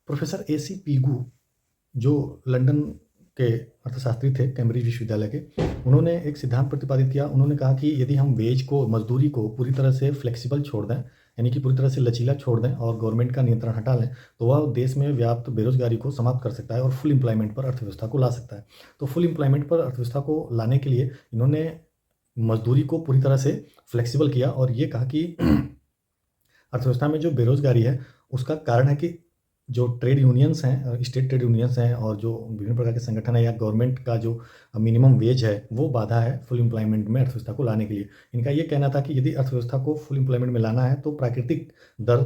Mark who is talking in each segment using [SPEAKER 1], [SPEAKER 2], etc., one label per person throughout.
[SPEAKER 1] Professor AC Pigou जो London के अर्थशास्त्री थे, कैम्ब्रिज विश्वविद्यालय के, उन्होंने एक सिद्धांत प्रतिपादित किया। उन्होंने कहा कि यदि हम वेज को, मज़दूरी को पूरी तरह से फ्लेक्सिबल छोड़ दें, यानी कि पूरी तरह से लचीला छोड़ दें और गवर्नमेंट का नियंत्रण हटा लें, तो वह देश में व्याप्त बेरोज़गारी को समाप्त कर सकता है और फुल एम्प्लॉयमेंट पर अर्थव्यवस्था को ला सकता है। तो फुल एम्प्लॉयमेंट पर अर्थव्यवस्था को लाने के लिए इन्होंने मज़दूरी को पूरी तरह से फ्लेक्सिबल किया और ये कहा कि अर्थव्यवस्था में जो बेरोज़गारी है, उसका कारण है कि जो ट्रेड यूनियंस हैं, स्टेट ट्रेड यूनियंस हैं और जो विभिन्न प्रकार के संगठन हैं या गवर्नमेंट का जो मिनिमम वेज है, वो बाधा है फुल एम्प्लॉयमेंट में अर्थव्यवस्था को लाने के लिए। इनका ये कहना था कि यदि अर्थव्यवस्था को फुल एम्प्लॉयमेंट में लाना है, तो प्राकृतिक दर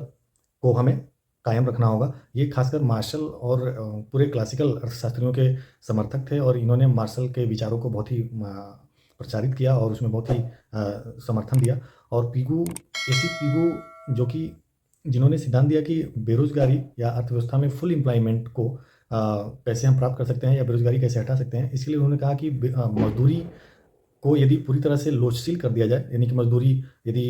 [SPEAKER 1] को हमें कायम रखना होगा। ये खासकर मार्शल और पूरे क्लासिकल अर्थशास्त्रियों के समर्थक थे और इन्होंने मार्शल के विचारों को बहुत ही प्रचारित किया और उसमें बहुत ही समर्थन दिया। और एसी पीगू जो कि जिन्होंने सिद्धांत दिया कि बेरोज़गारी या अर्थव्यवस्था में फुल एम्प्लॉयमेंट को कैसे हम प्राप्त कर सकते हैं या बेरोज़गारी कैसे हटा सकते हैं, इसके लिए उन्होंने कहा कि मज़दूरी को यदि पूरी तरह से लोचशील कर दिया जाए, यानी कि मज़दूरी यदि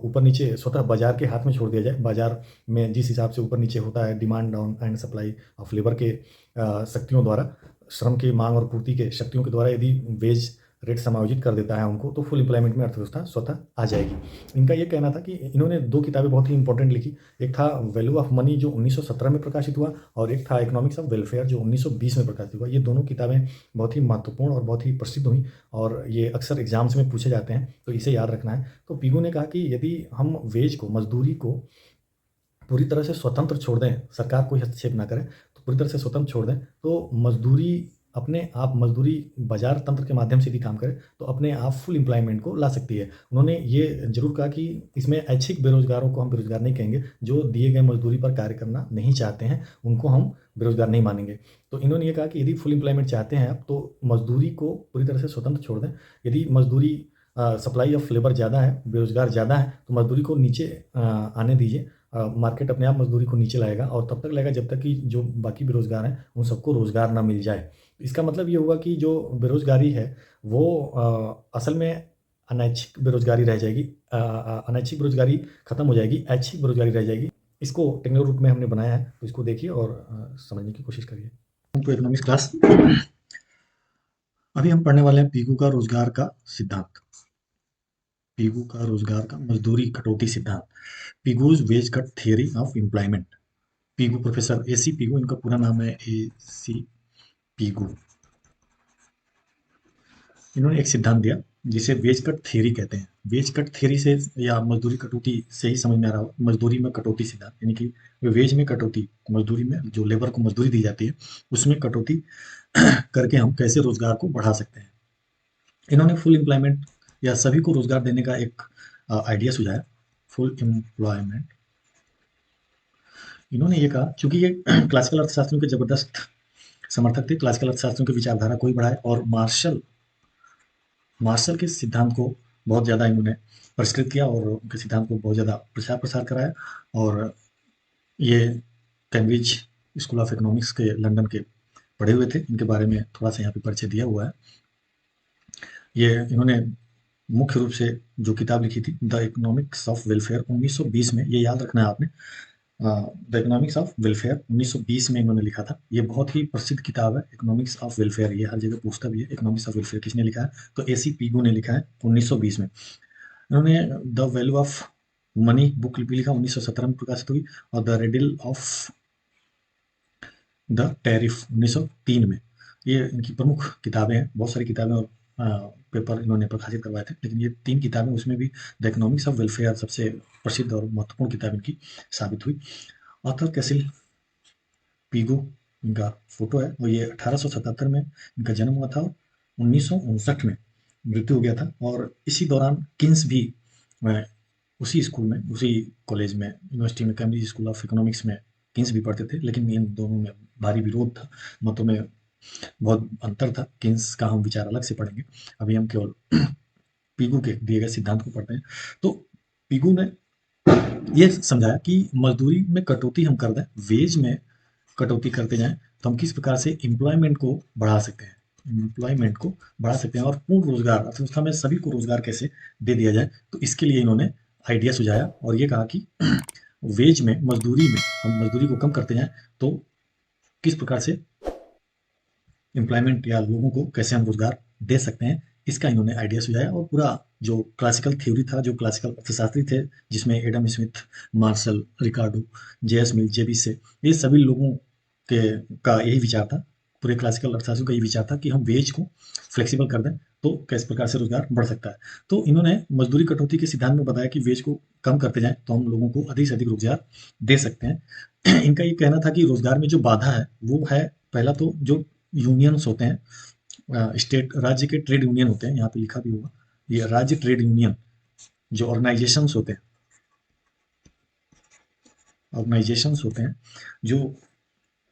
[SPEAKER 1] ऊपर-नीचे स्वतः बाज़ार के हाथ में छोड़ दिया जाए, बाज़ार में जिस हिसाब से ऊपर-नीचे होता है demand on and supply of labour के शक्तियों द्वारा, श्रम की माँग और पूर्ति के शक्तियों के द्वारा यदि वेज रेट समायोजित कर देता है उनको, तो फुल एम्प्लॉयमेंट में अर्थव्यवस्था स्वतः आ जाएगी। इनका ये कहना था कि इन्होंने 2 किताबें बहुत ही इम्पोर्टेंट लिखी। एक था वैल्यू ऑफ मनी जो 1917 में प्रकाशित हुआ और एक था इकोनॉमिक्स ऑफ वेलफेयर जो 1920 में प्रकाशित हुआ। ये दोनों किताबें बहुत ही महत्वपूर्ण और बहुत ही प्रसिद्ध हुईं और ये अक्सर एग्ज़ाम्स में पूछे जाते हैं, तो इसे याद रखना है। तो पीगू ने कहा कि यदि हम वेज को, मज़दूरी को पूरी तरह से स्वतंत्र छोड़ दें, सरकार कोई हस्तक्षेप ना करे, तो पूरी तरह से स्वतंत्र छोड़ दें, तो मज़दूरी अपने आप, मज़दूरी बाज़ार तंत्र के माध्यम से भी काम करे, तो अपने आप फुल एम्प्लॉयमेंट को ला सकती है। उन्होंने ये ज़रूर कहा कि इसमें ऐच्छिक बेरोज़गारों को हम बेरोज़गार नहीं कहेंगे, जो दिए गए मज़दूरी पर कार्य करना नहीं चाहते हैं, उनको हम बेरोज़गार नहीं मानेंगे। तो इन्होंने ये कहा कि यदि फुल एम्प्लॉयमेंट चाहते हैं आप, तो मज़दूरी को पूरी तरह से स्वतंत्र छोड़ दें। यदि मज़दूरी सप्लाई ऑफ लेबर ज़्यादा है, बेरोज़गार ज़्यादा है, तो मज़दूरी को नीचे आने दीजिए। मार्केट अपने आप मज़दूरी को नीचे लाएगा और तब तक लाएगा जब तक कि जो बाकी बेरोज़गार हैं, उन सबको रोज़गार ना मिल जाए। इसका मतलब ये हुआ कि जो बेरोज़गारी है, वो असल में अनैच्छिक बेरोज़गारी रह जाएगी। अनैच्छिक बेरोज़गारी खत्म हो जाएगी, ऐच्छिक बेरोज़गारी रह जाएगी। इसको टेक्निकल रूप में हमने बनाया है, तो इसको देखिए और समझने की कोशिश करिए।
[SPEAKER 2] To economics class. अभी हम पढ़ने वाले हैं पीगू का रोजगार का सिद्धांत। पीगू का रोजगार का मजदूरी कटौती सिद्धांत, Pigou's wage cut theory of employment. Pigou, professor AC Pigou, इनका पूरा नाम है एसी पीगू। इन्होंने एक सिद्धांत दिया जिसे वेज कट थियरी कहते हैं। वेज कट थियरी से या मजदूरी कटौती से ही समझ में आ रहा हो, मजदूरी में कटौती सिद्धांत, यानी कि वेज में कटौती, मजदूरी में जो लेबर को मजदूरी दी जाती है उसमें कटौती करके हम कैसे रोजगार को बढ़ा सकते हैं। इन्होंने फुल एम्प्लॉयमेंट या सभी को रोजगार देने का एक आइडिया सुझाया, फुल एम्प्लॉयमेंट। इन्होंने ये कहा, चूंकि ये क्लासिकल अर्थशास्त्रियों के जबरदस्त समर्थक थे, क्लासिकल अर्थशास्त्रियों की विचारधारा को ही बढ़ाए और मार्शल मार्शल के सिद्धांत को बहुत ज़्यादा इन्होंने परिष्कृत किया और उनके सिद्धांत को बहुत ज़्यादा प्रचार प्रसार कराया। और ये कैम्ब्रिज स्कूल ऑफ इकोनॉमिक्स के लंदन के पढ़े हुए थे। इनके बारे में थोड़ा सा यहाँ पे परिचय दिया हुआ है। ये इन्होंने मुख्य रूप से जो किताब लिखी थी, द इकोनॉमिक्स ऑफ वेलफेयर, 1920 में, ये याद रखना है आपने, द इकोनॉमिक्स ऑफ वेलफेयर 1920 में इन्होंने लिखा था। ये बहुत ही प्रसिद्ध किताब है, इकोनॉमिक्स ऑफ वेलफेयर। ये हर जगह पूछता भी है, इकोनॉमिक्स ऑफ वेलफेयर किसने लिखा है, तो एसी पीगू ने लिखा है 1920 में। इन्होंने the value of money book भी लिखा, 1917 में प्रकाशित हुई। और the radial of the tariff 1903 में। ये इनकी प्रमुख किताबें हैं। बहुत सारी किताबें और पेपर इन्होंने प्रकाशित करवाए थे, लेकिन ये 3 किताबें, उसमें भी द इकोनॉमिक्स ऑफ वेलफेयर सबसे प्रसिद्ध और महत्वपूर्ण किताब इनकी साबित हुई। ऑथर कैसिल पीगू, इनका फोटो है और ये 1877 में इनका जन्म हुआ था और 1959 में मृत्यु हो गया था। और इसी दौरान किन्स भी उसी स्कूल में, उसी कॉलेज में, यूनिवर्सिटी में, कैम्ब्रिज स्कूल ऑफ इकोनॉमिक्स में किन्स भी पढ़ते थे, लेकिन इन दोनों में भारी विरोध था, मतों में बहुत अंतर था। किन्स का हम विचार अलग से पढ़ेंगे, अभी हम केवल पीगू के दिए गए सिद्धांत को पढ़ते हैं। तो पीगू ने ये समझाया कि मजदूरी में कटौती हम कर दें, वेज में कटौती करते जाएं, तो हम किस प्रकार से एम्प्लॉयमेंट को बढ़ा सकते हैं, एम्प्लॉयमेंट को बढ़ा सकते हैं और पूर्ण रोजगार, अर्थव्यवस्था में सभी को रोजगार कैसे दे दिया जाए। तो इसके लिए इन्होंने आइडिया सुझाया और ये कहा कि वेज में, मजदूरी में हम मजदूरी को कम करते जाएं तो किस प्रकार से एम्प्लॉयमेंट या लोगों को कैसे हम रोजगार दे सकते हैं, इसका इन्होंने आइडिया सुझाया। और पूरा जो क्लासिकल थ्योरी था, जो क्लासिकल अर्थशास्त्री थे, जिसमें एडम स्मिथ, मार्शल, रिकार्डो, जेएस मिल, जेबी से, ये सभी लोगों के का यही विचार था, पूरे क्लासिकल अर्थशास्त्रियों का यही विचार था कि हम वेज को फ्लेक्सिबल कर दें तो किस प्रकार से रोजगार बढ़ सकता है। तो इन्होंने मजदूरी कटौती के सिद्धांत में बताया कि वेज को कम करते जाएं तो हम लोगों को अधिक से अधिक रोजगार दे सकते हैं। इनका ये कहना था कि रोजगार में जो बाधा है वो है, पहला तो जो यूनियंस होते हैं, स्टेट राज्य के ट्रेड यूनियन होते हैं, यहाँ पे लिखा भी होगा, ये राज्य ट्रेड यूनियन जो ऑर्गेनाइजेशंस होते हैं जो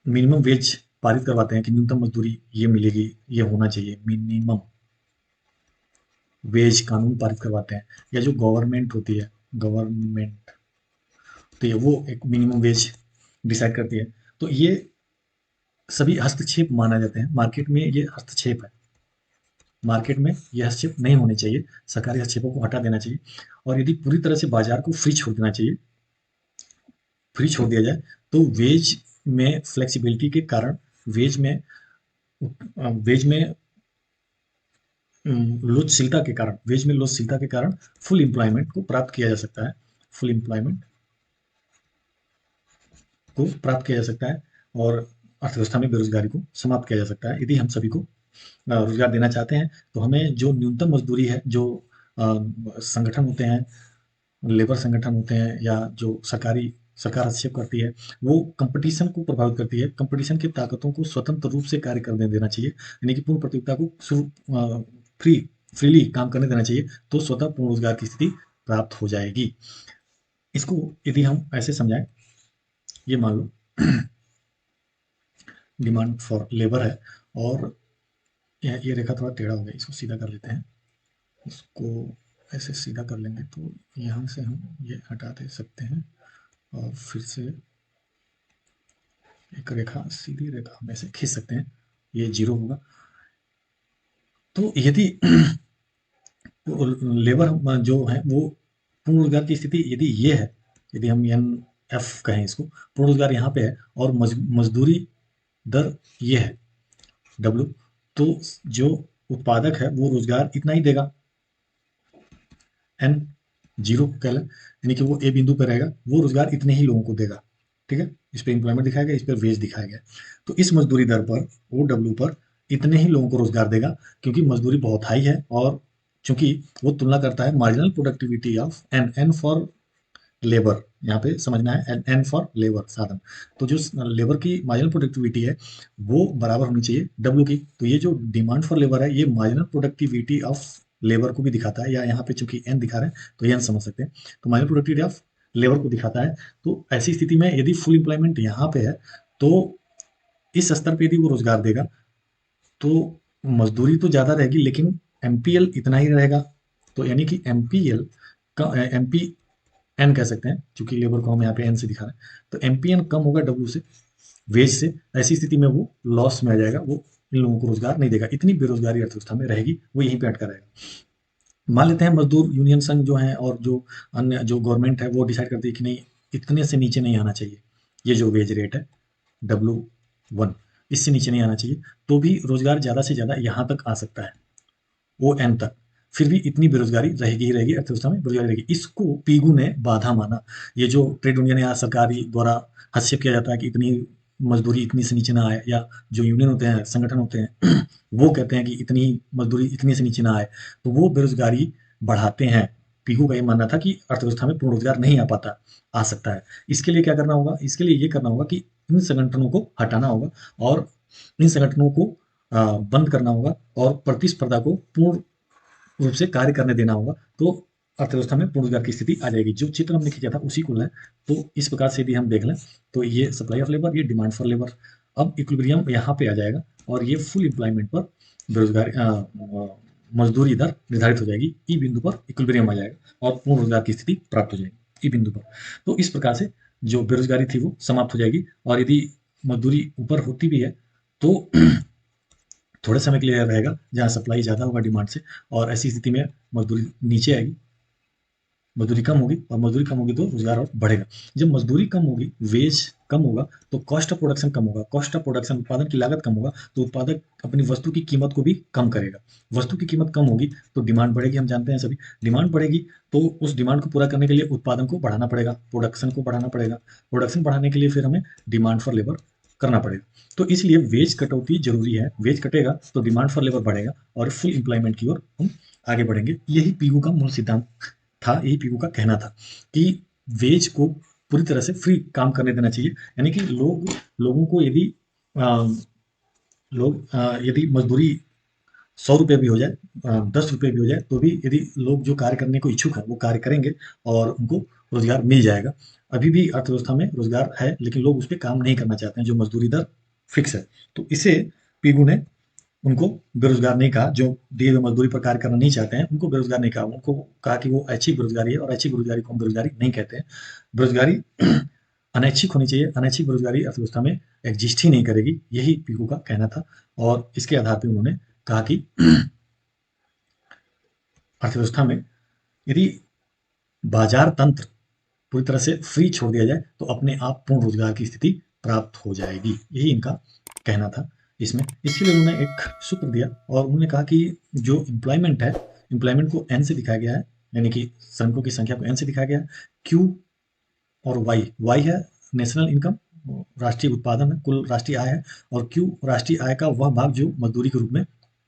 [SPEAKER 2] मिनिमम वेज पारित करवाते हैं कि न्यूनतम मजदूरी ये मिलेगी, ये होना चाहिए, मिनिमम वेज कानून पारित करवाते हैं, या जो गवर्नमेंट होती है, गवर्नमेंट, तो ये वो एक मिनिमम वेज डिसाइड करती है। तो ये सभी हस्तक्षेप माना जाते हैं, मार्केट में ये हस्तक्षेप है, मार्केट में ये हस्तक्षेप नहीं होने चाहिए, सरकारी हस्तक्षेपों को हटा देना चाहिए, और यदि पूरी तरह से बाजार को फ्री छोड़ देना चाहिए, फ्री छोड़ दिया जाए तो वेज में फ्लेक्सिबिलिटी के कारण, वेज में वेज में लोचशीलता के कारण, वेज में लोचशीलता के कारण फुल एम्प्लॉयमेंट को प्राप्त किया जा सकता है, फुल एम्प्लॉयमेंट को प्राप्त किया जा सकता है, और अर्थव्यवस्था में बेरोजगारी को समाप्त किया जा सकता है। यदि हम सभी को रोजगार देना चाहते हैं तो हमें जो न्यूनतम मजदूरी है, जो संगठन होते हैं, लेबर संगठन होते हैं, या जो सरकार हस्तक्षेप करती है, वो कंपटीशन को प्रभावित करती है, कंपटीशन की ताकतों को स्वतंत्र रूप से कार्य करने देना चाहिए, यानी कि पूर्ण प्रतियोगिता को फ्रीली काम करने देना चाहिए, तो स्वतः पूर्ण रोजगार की स्थिति प्राप्त हो जाएगी। इसको यदि हम ऐसे समझाएं, ये मान लो डिमांड फॉर लेबर है, और ये रेखा थोड़ा टेढ़ा हो गया, इसको सीधा कर लेते हैं, इसको ऐसे सीधा कर लेंगे तो यहाँ से हम ये हटा दे सकते हैं, और फिर से एक रेखा, सीधी रेखा हम ऐसे खींच सकते हैं, ये जीरो होगा। तो यदि लेबर जो है वो पूर्ण रोजगार की स्थिति यदि ये है, यदि हम एन एफ कहें इसको, पूर्ण रोजगार यहाँ पे है, और मजदूरी दर ये है डब्ल्यू, तो जो उत्पादक है वो रोजगार इतना ही देगा, एन जीरो कह लें, यानी कि वो ए बिंदु पर रहेगा, वो रोजगार इतने ही लोगों को देगा, ठीक है, इस पर इंप्लॉयमेंट दिखाया गया, इस पर वेज दिखाया गया। तो इस मजदूरी दर पर, ओ डब्ल्यू पर, इतने ही लोगों को रोजगार देगा, क्योंकि मजदूरी बहुत हाई है, और चूंकि वो तुलना करता है marginal productivity of N, N for labour, यहाँ पे समझना है, एन, एन फॉर लेबर, साधन, तो जो लेबर की मार्जिनल प्रोडक्टिविटी है वो बराबर होनी चाहिए डब्ल्यू की। तो ये जो डिमांड फॉर लेबर है, ये मार्जिनल प्रोडक्टिविटी ऑफ लेबर को भी दिखाता है, या यहाँ पे चूंकि एन दिखा रहे हैं तो एन समझ सकते हैं, तो मार्जिनल प्रोडक्टिविटी ऑफ लेबर को दिखाता है। तो ऐसी स्थिति में यदि फुल एम्प्लॉयमेंट यहाँ पे है, तो इस स्तर पे यदि वो रोजगार देगा तो मजदूरी तो ज्यादा रहेगी, लेकिन एमपीएल इतना ही रहेगा। तो यानी कि एमपीएल का, एमपी एन कह सकते हैं, चूंकि लेबर को हम यहाँ पे एन से दिखा रहे हैं, तो एमपीएन कम होगा डब्ल्यू से, वेज से। ऐसी स्थिति में वो लॉस में आ जाएगा, वो इन लोगों को रोजगार नहीं देगा, इतनी बेरोजगारी अर्थव्यवस्था में रहेगी, वो यहीं पे अटका रहेगा। मान लेते हैं मजदूर यूनियन संघ जो है, और जो अन्य जो गवर्नमेंट है, वो डिसाइड करती है कि नहीं, इतने से नीचे नहीं आना चाहिए, ये जो वेज रेट है W1, इससे नीचे नहीं आना चाहिए, तो भी रोजगार ज़्यादा से ज़्यादा यहाँ तक आ सकता है, ओ एन तक, फिर भी इतनी बेरोजगारी रहेगी ही रहेगी, अर्थव्यवस्था में बेरोजगारी रहेगी। इसको पीगू ने बाधा माना। ये जो ट्रेड यूनियन या सरकारी द्वारा हस्तक्षेप किया जाता है कि इतनी मजदूरी इतनी से नीचे ना आए, या जो यूनियन होते हैं, संगठन होते हैं, वो कहते हैं कि इतनी मजदूरी इतनी से नीचे ना आए, तो वो बेरोजगारी बढ़ाते हैं। पीगू का ये मानना था कि अर्थव्यवस्था में पूर्ण रोजगार नहीं आ सकता है। इसके लिए क्या करना होगा, इसके लिए ये करना होगा कि इन संगठनों को हटाना होगा, और इन संगठनों को बंद करना होगा, और प्रतिस्पर्धा को पूर्ण रूप से कार्य करने देना होगा, तो अर्थव्यवस्था में पूर्ण रोजगार की स्थिति आ जाएगी। जो चित्र हमने खींचा था उसी को लें, तो इस प्रकार से यदि हम देख लें, तो ये सप्लाई ऑफ लेबर, ये डिमांड फॉर लेबर, अब इक्विलिब्रियम यहाँ पे आ जाएगा, और ये फुल एम्प्लॉयमेंट पर बेरोजगारी मजदूरी दर निर्धारित हो जाएगी, ई बिंदु पर इक्विलिब्रियम आ जाएगा, और पूर्ण रोजगार की स्थिति प्राप्त हो जाएगी ई बिंदु पर। तो इस प्रकार से जो बेरोजगारी थी वो समाप्त हो जाएगी, और यदि मजदूरी ऊपर होती भी है तो थोड़े समय के लिए रहेगा, जहाँ सप्लाई ज़्यादा होगा डिमांड से, और ऐसी स्थिति में मजदूरी नीचे आएगी, मजदूरी कम होगी और मजदूरी कम होगी तो रोजगार और बढ़ेगा। जब मजदूरी कम होगी, वेज कम होगा, तो कॉस्ट ऑफ प्रोडक्शन कम होगा। कॉस्ट ऑफ प्रोडक्शन, उत्पादन की लागत कम होगा, तो उत्पादक अपनी वस्तु की कीमत को भी कम करेगा। वस्तु की कीमत कम होगी तो डिमांड बढ़ेगी, हम जानते हैं सभी। डिमांड बढ़ेगी तो उस डिमांड को पूरा करने के लिए उत्पादन को बढ़ाना पड़ेगा, प्रोडक्शन को बढ़ाना पड़ेगा। प्रोडक्शन बढ़ाने के लिए फिर हमें डिमांड फॉर लेबर करना पड़ेगा। तो इसलिए वेज कटौती जरूरी है। वेज कटेगा तो डिमांड फॉर लेबर बढ़ेगा और फुल एम्प्लॉयमेंट की ओर हम आगे बढ़ेंगे। यही पीयू का मूल सिद्धांत था, यही पीयू का कहना था कि वेज को पूरी तरह से फ्री काम करने देना चाहिए। यानी कि लोगों को यदि यदि मजदूरी 100 रुपये भी हो जाए, 10 रुपये भी हो जाए, तो भी यदि लोग जो कार्य करने को इच्छुक हैं वो कार्य करेंगे और उनको रोजगार मिल जाएगा। अभी भी अर्थव्यवस्था में रोजगार है, लेकिन लोग उस पर काम नहीं करना चाहते हैं, जो मजदूरी दर फिक्स है। तो इसे पीगू ने उनको बेरोजगार नहीं कहा। जो दिए हुए मजदूरी पर कार्य करना नहीं चाहते हैं उनको बेरोजगार नहीं कहा। उनको कहा कि वो ऐच्छिक बेरोजगारी है, और ऐच्छिक बेरोजगारी को हम बेरोजगारी नहीं कहते हैं। बेरोजगारी अनैच्छिक होनी चाहिए। अनैच्छिक बेरोजगारी अर्थव्यवस्था में एग्जिस्ट ही नहीं करेगी, यही पीकू का कहना था। और इसके आधार पर उन्होंने कहा कि अर्थव्यवस्था में यदि बाजार तंत्र पूरी तरह से फ्री छोड़ दिया जाए तो अपने आप पूर्ण रोजगार की स्थिति प्राप्त हो जाएगी, यही इनका कहना था इसमें। इसीलिए उन्होंने एक सूत्र दिया और उन्होंने कहा कि जो एम्प्लॉयमेंट है, एम्प्लॉयमेंट को एन से दिखाया गया है, यानी कि श्रमिकों की संख्या को एन से दिखाया गया है। क्यू और वाई है नेशनल इनकम, राष्ट्रीय उत्पादन है, कुल राष्ट्रीय आय है। और क्यू राष्ट्रीय आय का वह भाग जो मजदूरी के रूप में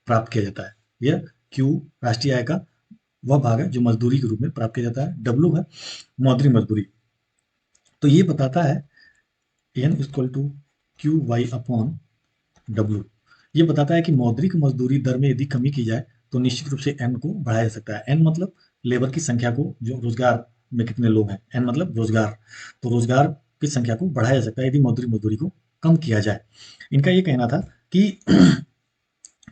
[SPEAKER 2] प्राप्त किया जाता है। यह क्यू राष्ट्रीय आय का वह भाग है जो मजदूरी के रूप में प्राप्त किया जाता है। डब्ल्यू है मौद्रिक मजदूरी। तो ये बताता है N equal to Q Y upon W. ये बताता है कि मौद्रिक मजदूरी दर में यदि कमी की जाए तो निश्चित रूप से एन को बढ़ाया जा सकता है। एन मतलब लेबर की संख्या को, जो रोजगार में कितने लोग हैं, एन मतलब रोजगार। तो रोजगार की संख्या को बढ़ाया जा सकता है यदि मौद्रिक मजदूरी को कम किया जाए। इनका ये कहना था कि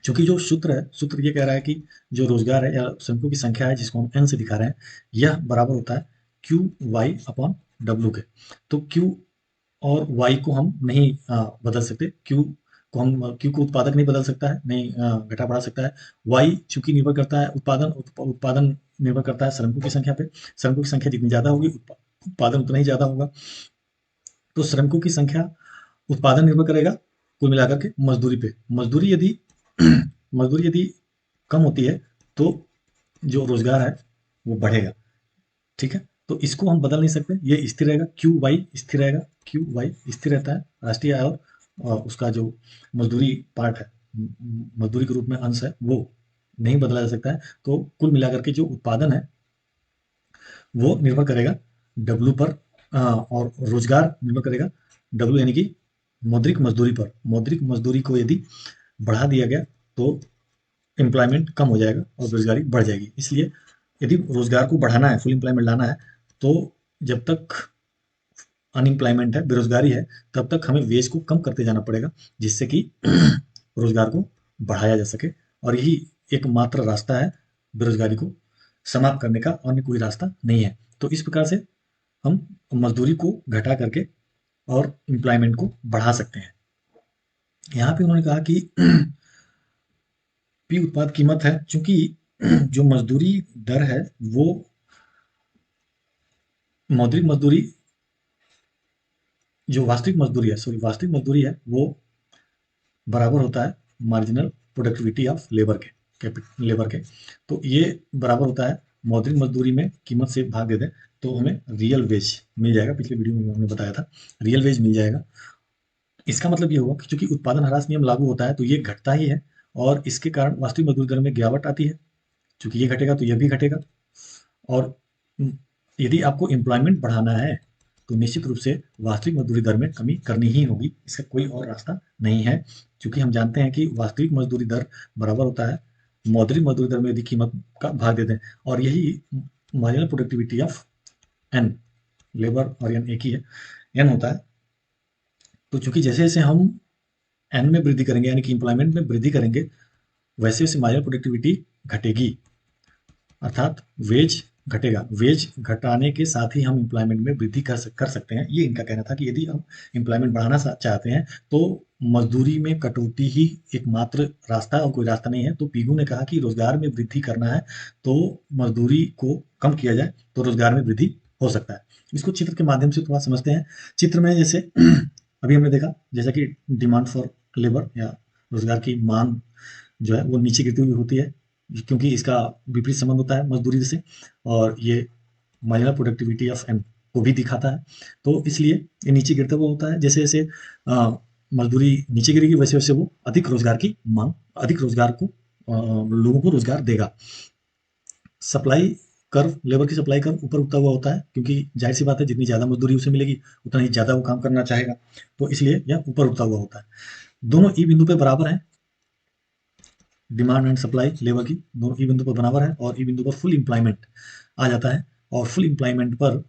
[SPEAKER 2] चूंकि जो सूत्र है, सूत्र ये कह रहा है कि जो रोजगार है या श्रमिकों की संख्या है जिसको हम एन से दिखा रहे हैं, यह बराबर होता है क्यू वाई अपॉन डब्ल्यू के। तो क्यू और वाई को हम नहीं बदल सकते। क्यू को उत्पादक नहीं बदल सकता है, नहीं घटा बढ़ा सकता है। वाई चूंकि निर्भर करता है उत्पादन निर्भर करता है श्रमिकों की संख्या पे। श्रमिकों की संख्या जितनी ज्यादा होगी उत्पादन उतना ही ज्यादा होगा। तो श्रमिकों की संख्या, उत्पादन निर्भर करेगा कुल मिलाकर के मजदूरी पे। मजदूरी यदि कम होती है तो जो रोजगार है वो बढ़ेगा। ठीक है, तो इसको हम बदल नहीं सकते, ये स्थिर रहेगा। क्यू वाई स्थिर रहेगा, क्यू वाई स्थिर रहता है राष्ट्रीय आय, और उसका जो मजदूरी पार्ट है, मजदूरी के रूप में अंश है, वो नहीं बदला जा सकता है। तो कुल मिलाकर के जो उत्पादन है वो निर्भर करेगा डब्ल्यू पर, और रोजगार निर्भर करेगा डब्ल्यू यानी कि मौद्रिक मजदूरी पर। मौद्रिक मजदूरी को यदि बढ़ा दिया गया तो एम्प्लॉयमेंट कम हो जाएगा और बेरोजगारी बढ़ जाएगी। इसलिए यदि रोजगार को बढ़ाना है, फुल एम्प्लॉयमेंट लाना है, तो जब तक अनएम्प्लॉयमेंट है, बेरोजगारी है, तब तक हमें वेज को कम करते जाना पड़ेगा, जिससे कि रोजगार को बढ़ाया जा सके। और यही एकमात्र रास्ता है बेरोजगारी को समाप्त करने का, अन्य कोई रास्ता नहीं है। तो इस प्रकार से हम मजदूरी को घटा करके और एम्प्लॉयमेंट को बढ़ा सकते हैं। यहाँ पे उन्होंने कहा कि पी उत्पाद कीमत है, चूंकि जो मजदूरी दर है वो मौद्रिक मजदूरी, जो वास्तविक मजदूरी है वो बराबर होता है मार्जिनल प्रोडक्टिविटी ऑफ लेबर के। तो ये बराबर होता है, मौद्रिक मजदूरी में कीमत से भाग दे दें तो हमें रियल वेज मिल जाएगा। पिछले वीडियो में हमने बताया था, रियल वेज मिल जाएगा। इसका मतलब ये होगा कि चूंकि उत्पादन ह्रास नियम लागू होता है तो ये घटता ही है, और इसके कारण वास्तविक मजदूरी दर में गिरावट आती है। चूंकि ये घटेगा तो यह भी घटेगा। और यदि आपको एम्प्लॉयमेंट बढ़ाना है तो निश्चित रूप से वास्तविक मजदूरी दर में कमी करनी ही होगी, इसका कोई और रास्ता नहीं है। क्योंकि हम जानते हैं कि वास्तविक मजदूरी दर बराबर होता है मौद्रिक मजदूरी दर में यदि कीमत का भाग देते हैं, और यही marginal productivity of N, labour और एन एक ही है, एन होता है। तो चूंकि जैसे जैसे हम एन में वृद्धि करेंगे, यानी कि एम्प्लॉयमेंट में वृद्धि करेंगे, वैसे वैसे मार्जिनल प्रोडक्टिविटी घटेगी, अर्थात वेज घटेगा। वेज घटाने के साथ ही हम एम्प्लॉयमेंट में वृद्धि कर सकते हैं। ये इनका कहना था कि यदि हम एम्प्लॉयमेंट बढ़ाना चाहते हैं तो मजदूरी में कटौती ही एकमात्र रास्ता है और कोई रास्ता नहीं है। तो पीगू ने कहा कि रोजगार में वृद्धि करना है तो मजदूरी को कम किया जाए तो रोजगार में वृद्धि हो सकता है। इसको चित्र के माध्यम से थोड़ा समझते हैं। चित्र में जैसे अभी हमने देखा जैसा कि डिमांड फॉर लेबर या रोजगार की मांग जो है वो नीचे गिरती हुई होती है, क्योंकि इसका विपरीत संबंध होता है मजदूरी से, और ये मार्जिनल प्रोडक्टिविटी ऑफ एम को भी दिखाता है। तो इसलिए ये नीचे गिरता हुआ होता है। जैसे जैसे मजदूरी नीचे गिरेगी वैसे वैसे वो अधिक रोजगार की मांग, अधिक रोजगार को लोगों को रोजगार देगा। सप्लाई कर्व, लेबर की सप्लाई कर्व ऊपर उठता हुआ होता है, क्योंकि जाहिर सी बात है जितनी ज़्यादा मजदूरी उसे मिलेगी उतना ही ज़्यादा वो काम करना चाहेगा, तो इसलिए यह ऊपर उठता हुआ होता है। दोनों ई बिंदु पे बराबर हैं, डिमांड एंड सप्लाई लेबर की दोनों ई बिंदु पर बराबर है, और ई बिंदु पर फुल एम्प्लॉयमेंट आ जाता है। और फुल एम्प्लॉयमेंट पर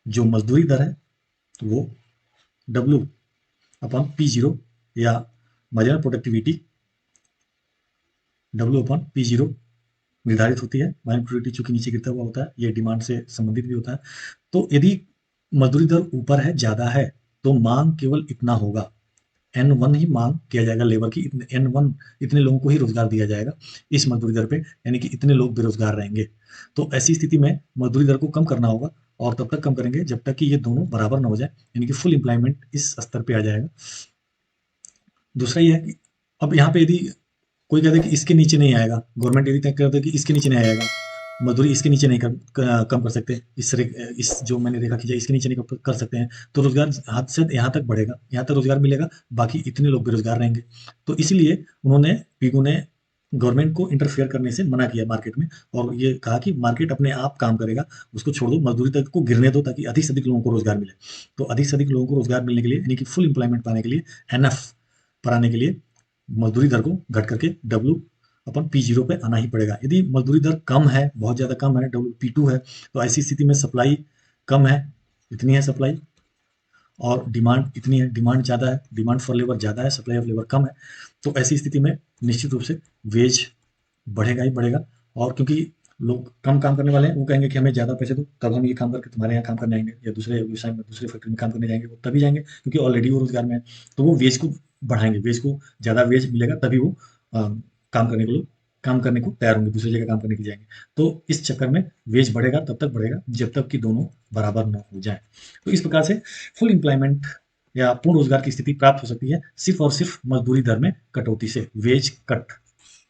[SPEAKER 2] जो मजदूरी दर है वो डब्ल्यू अपॉन पी जीरो या marginal productivity W upon P zero निर्धारित होती है। मार्जिनल प्रोडक्टिविटी चूंकि नीचे गिरता हुआ होता है, ये डिमांड से संबंधित भी होता है। तो यदि मजदूरी दर ऊपर है, ज़्यादा है, तो मांग केवल इतना होगा, N1 ही मांग किया जाएगा लेबर की, N1 इतने लोगों को ही रोजगार दिया जाएगा इस मजदूरी दर पे, यानी कि इतने लोग बेरोजगार रहेंगे। तो ऐसी स्थिति में मजदूरी दर को कम करना होगा, और तब तक कम करेंगे जब तक कि ये दोनों बराबर ना हो जाए, यानी कि फुल एम्प्लॉयमेंट इस स्तर पे आ जाएगा। दूसरा ये है कि अब यहाँ पे यदि कोई कहता है कि इसके नीचे नहीं आएगा, गवर्नमेंट यदि तय कर दे कि इसके नीचे नहीं आएगा, मजदूरी इसके नीचे नहीं कम कर सकते, इस जो मैंने रेखा खींचा इसके नीचे नहीं कर सकते हैं, तो रोजगार हद से यहाँ तक बढ़ेगा, यहाँ तक रोजगार मिलेगा, बाकी इतने लोग बेरोजगार रहेंगे। तो इसलिए उन्होंने, पीगू ने गवर्नमेंट को इंटरफेयर करने से मना किया मार्केट में, और ये कहा कि मार्केट अपने आप काम करेगा, उसको छोड़ दो, मजदूरी तक को गिरने दो ताकि अधिक से अधिक लोगों को रोजगार मिले। तो अधिक से अधिक लोगों को रोजगार मिलने के लिए, यानी कि फुल एम्प्लॉयमेंट पाने के लिए, एनएफ पर आने के लिए मजदूरी दर को घट करके डब्ल्यू अपन पी जीरो पे आना ही पड़ेगा। यदि मजदूरी दर कम है, बहुत ज़्यादा कम है, डब्ल्यू पी टू है, तो ऐसी स्थिति में सप्लाई कम है, इतनी है सप्लाई, और डिमांड इतनी है, डिमांड ज़्यादा है, डिमांड फॉर लेबर ज़्यादा है, सप्लाई ऑफ लेबर कम है। तो ऐसी स्थिति में निश्चित रूप से वेज बढ़ेगा ही बढ़ेगा, और क्योंकि लोग कम काम करने वाले हैं, वो कहेंगे कि हमें ज़्यादा पैसे दो, तब हम ये काम करके तुम्हारे यहाँ काम करने आएंगे, या दूसरे व्यवसाय में, दूसरे फैक्ट्री में काम करने जाएंगे, वो तभी जाएंगे क्योंकि ऑलरेडी वो रोजगार में है। तो वो वेज को बढ़ाएंगे, वेज को ज़्यादा वेज मिलेगा तभी वो काम करने को लोग काम करने को तैयार होंगे, दूसरी जगह काम करने के लिए जाएंगे। तो इस चक्कर में वेज बढ़ेगा, तब तक बढ़ेगा जब तक कि दोनों बराबर न हो जाए। तो इस प्रकार से फुल एम्प्लॉयमेंट या पूर्ण रोजगार की स्थिति प्राप्त हो सकती है सिर्फ और सिर्फ मजदूरी दर में कटौती से, वेज कट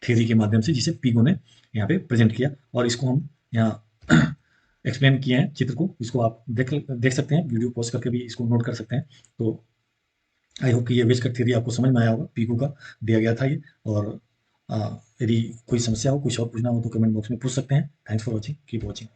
[SPEAKER 2] थ्योरी के माध्यम से, जिसे पीगो ने यहाँ पे प्रेजेंट किया, और इसको हम यहाँ एक्सप्लेन किए हैं चित्र को, इसको आप देख सकते हैं, वीडियो पॉज करके भी इसको नोट कर सकते हैं। तो आई होप कि ये वेज कट थ्योरी आपको समझ में आया होगा, पीगो का दिया गया था ये। और यदि कोई समस्या हो, कुछ और पूछना हो तो कमेंट बॉक्स में पूछ सकते हैं। Thanks for watching, keep watching.